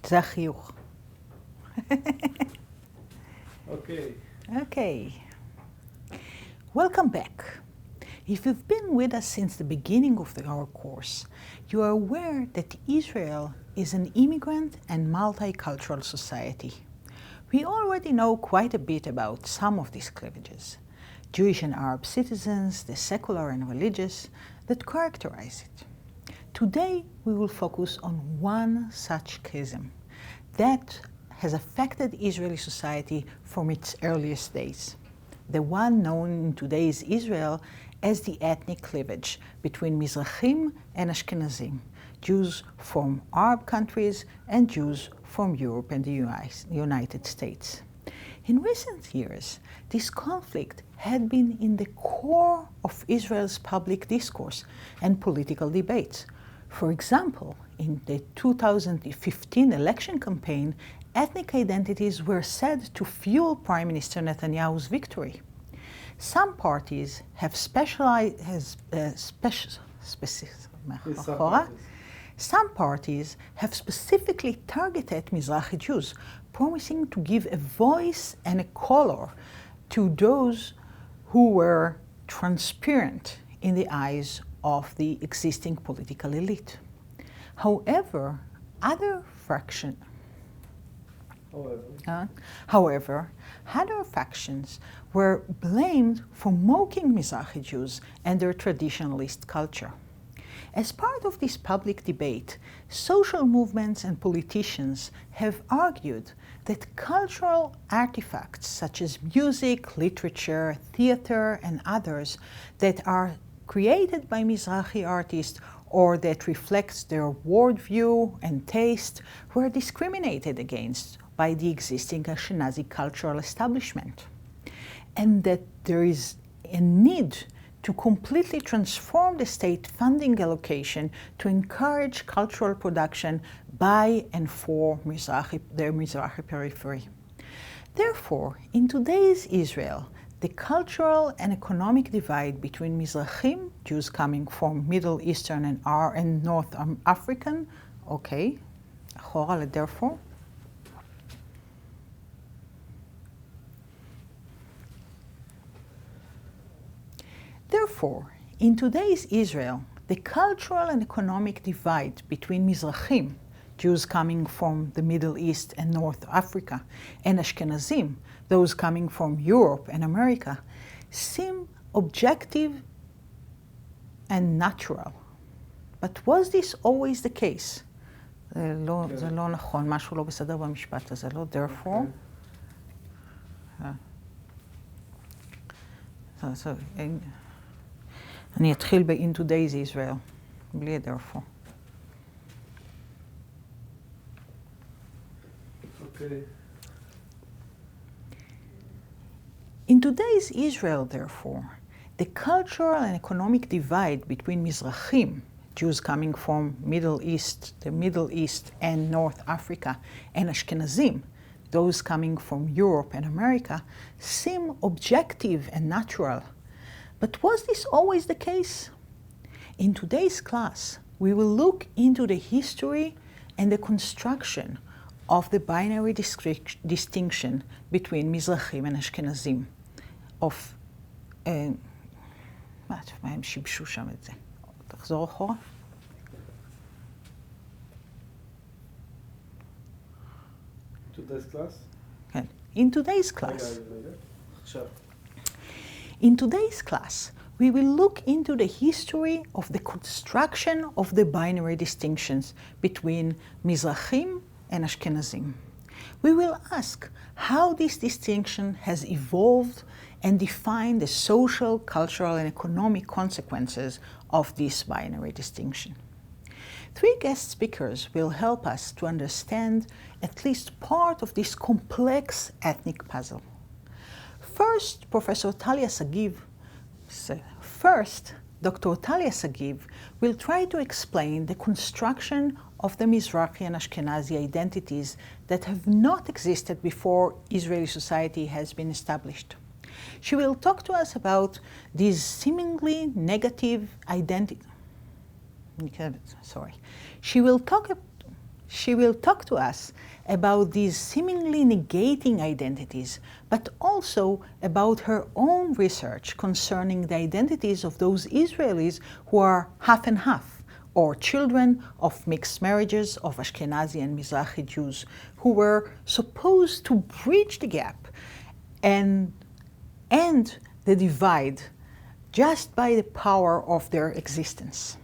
זה החיוך. Okay. Okay. Welcome back. If you've been with us since the beginning of our course, you are aware that Israel is an immigrant and multicultural society. We already know quite a bit about some of these cleavages, Jewish and Arab citizens, the secular and religious, that characterize it. Today, we will focus on one such schism that has affected Israeli society from its earliest days, the one known in today's Israel as the ethnic cleavage between Mizrahim and Ashkenazim, Jews from Arab countries and Jews from Europe and the United States. In recent years, this conflict had been in the core of Israel's public discourse and political debates. For example, in the 2015 election campaign, ethnic identities were said to fuel Prime Minister Netanyahu's victory. Some parties have specifically targeted Mizrahi Jews, promising to give a voice and a color to those who were transparent in the eyes of the existing political elite. However, other factions were blamed for mocking Mizrahi Jews and their traditionalist culture. As part of this public debate, social movements and politicians have argued that cultural artifacts such as music, literature, theater, and others that are created by Mizrahi artists or that reflects their worldview and taste were discriminated against by the existing Ashkenazi cultural establishment, and that there is a need to completely transform the state funding allocation to encourage cultural production by and for the Mizrahi periphery. Therefore, in today's Israel, the cultural and economic divide between Mizrahim, Jews coming from Middle Eastern and North African, Therefore, in today's Israel, the cultural and economic divide between Mizrahim, Jews coming from the Middle East and North Africa, and Ashkenazim, those coming from Europe and America, seem objective and natural. But was this always the case? זה לא נכון, משהו לא בסדר במשפט הזה, לא? Therefore. אני אתחיל ב-in today's Israel, בלי therefore. Okay. In today's Israel, therefore, the cultural and economic divide between Mizrahim, Jews coming from the Middle East and North Africa, and Ashkenazim, those coming from Europe and America, seem objective and natural. But was this always the case? In today's class, we will look into the history and the construction of the binary distinction between Mizrahim and Ashkenazim, מה הם שיבשו שם את זה? תחזור אחורה. Today's class? כן. In today's class. In today's class, we will look into the history of the construction of the binary distinctions between Mizrahim and Ashkenazim. We will ask how this distinction has evolved and define the social, cultural, and economic consequences of this binary distinction. Three guest speakers will help us to understand at least part of this complex ethnic puzzle. First, Dr. Talia Sagiv will try to explain the construction of the Mizrahi and Ashkenazi identities that have not existed before Israeli society has been established. She will talk to us about these seemingly negative identities. She will talk She will talk to us about these seemingly negating identities, but also about her own research concerning the identities of those Israelis who are half and half, or children of mixed marriages of Ashkenazi and Mizrahi Jews, who were supposed to bridge the gap and end the divide just by the power of their existence.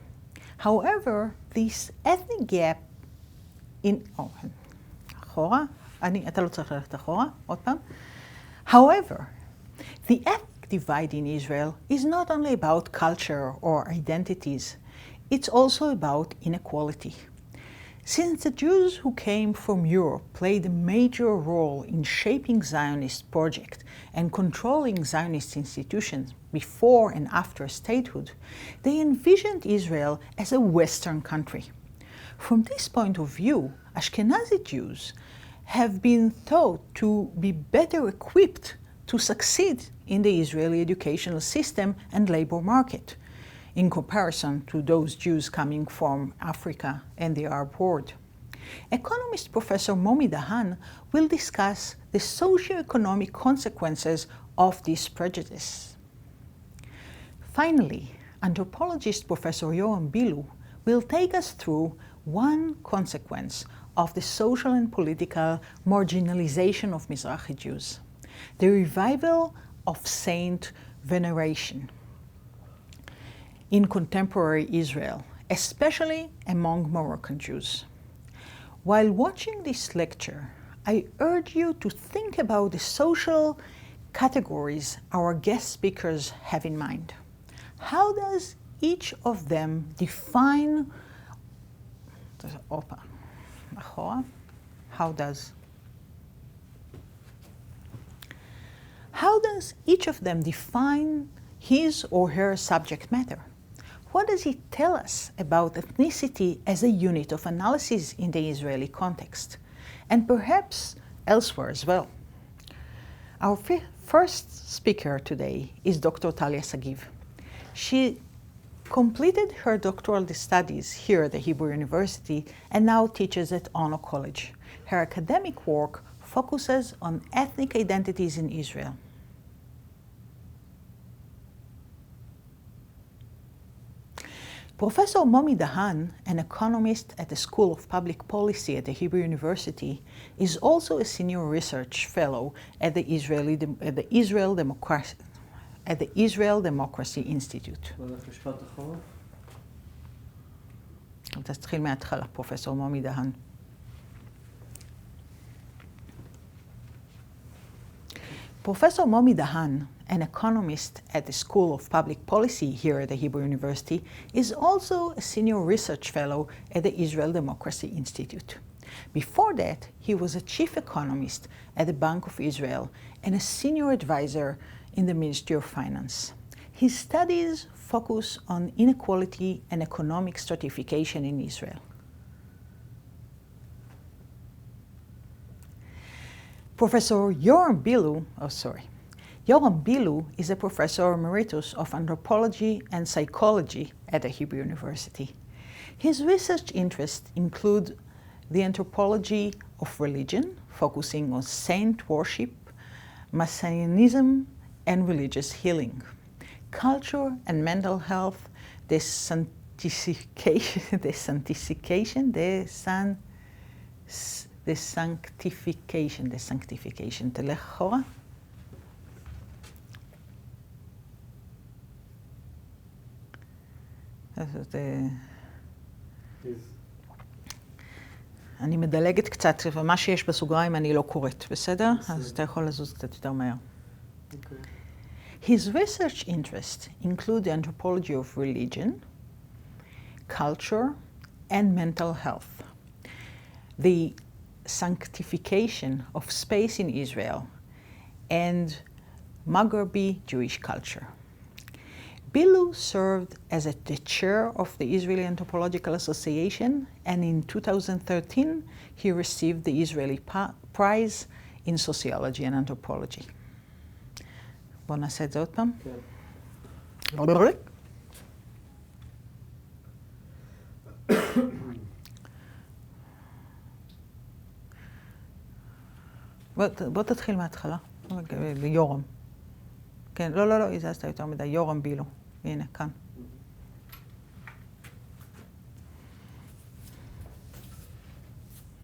However, this ethnic gap אחורה, אתה לא צריך ללכת אחורה, עוד פעם. However, the ethnic divide in Israel is not only about culture or identities, it's also about inequality. Since the Jews who came from Europe played a major role in shaping Zionist project and controlling Zionist institutions before and after statehood, they envisioned Israel as a Western country. From this point of view, Ashkenazi Jews have been thought to be better equipped to succeed in the Israeli educational system and labor market, in comparison to those Jews coming from Africa and the Arab world. Economist Professor Momi Dahan will discuss the socio-economic consequences of this prejudice. Finally, anthropologist Professor Yoram Bilu will take us through one consequence of the social and political marginalization of Mizrahi Jews, the revival of saint veneration in contemporary Israel, especially among Moroccan Jews. While watching this lecture, I urge you to think about the social categories our guest speakers have in mind. How does each of them define How does each of them define his or her subject matter? What does it tell us about ethnicity as a unit of analysis in the Israeli context, and perhaps elsewhere as well? Our first speaker today is Dr. Talia Sagiv. She completed her doctoral studies here at the Hebrew University and now teaches at Ono College. Her academic work focuses on ethnic identities in Israel. Professor Momi Dahan, an economist at the School of Public Policy at the Hebrew University, is also a senior research fellow at the Israel Democracy Institute. תתחיל מההתחלה, פרופסור מומי דהן. Professor Momi Dahan, an economist at the School of Public Policy here at the Hebrew University, is also a senior research fellow at the Israel Democracy Institute. Before that, he was a chief economist at the Bank of Israel and a senior advisor in the Ministry of Finance. His studies focus on inequality and economic stratification in Israel. Professor Yoram Bilu is a professor emeritus of anthropology and psychology at the Hebrew University. His research interests include the anthropology of religion, focusing on saint worship, Messianism, and religious healing, culture and mental health, the sanctification. תלך אחורה. אני מדלגת קצת, ומה שיש בסוגריים אני לא קוראת, בסדר? אז אתה יכול לזוז קצת יותר מהר. His research interests include the anthropology of religion, culture, and mental health, the sanctification of space in Israel, and Maghrebi Jewish culture. Bilu served as the chair of the Israeli Anthropological Association, and in 2013 he received the Israeli Prize in Sociology and Anthropology. בואו נעשה את זה עוד פעם. בוא תתחיל מההתחלה. יורם. כן, לא, הזזת יותר מדי. יורם בילו. הנה, כאן.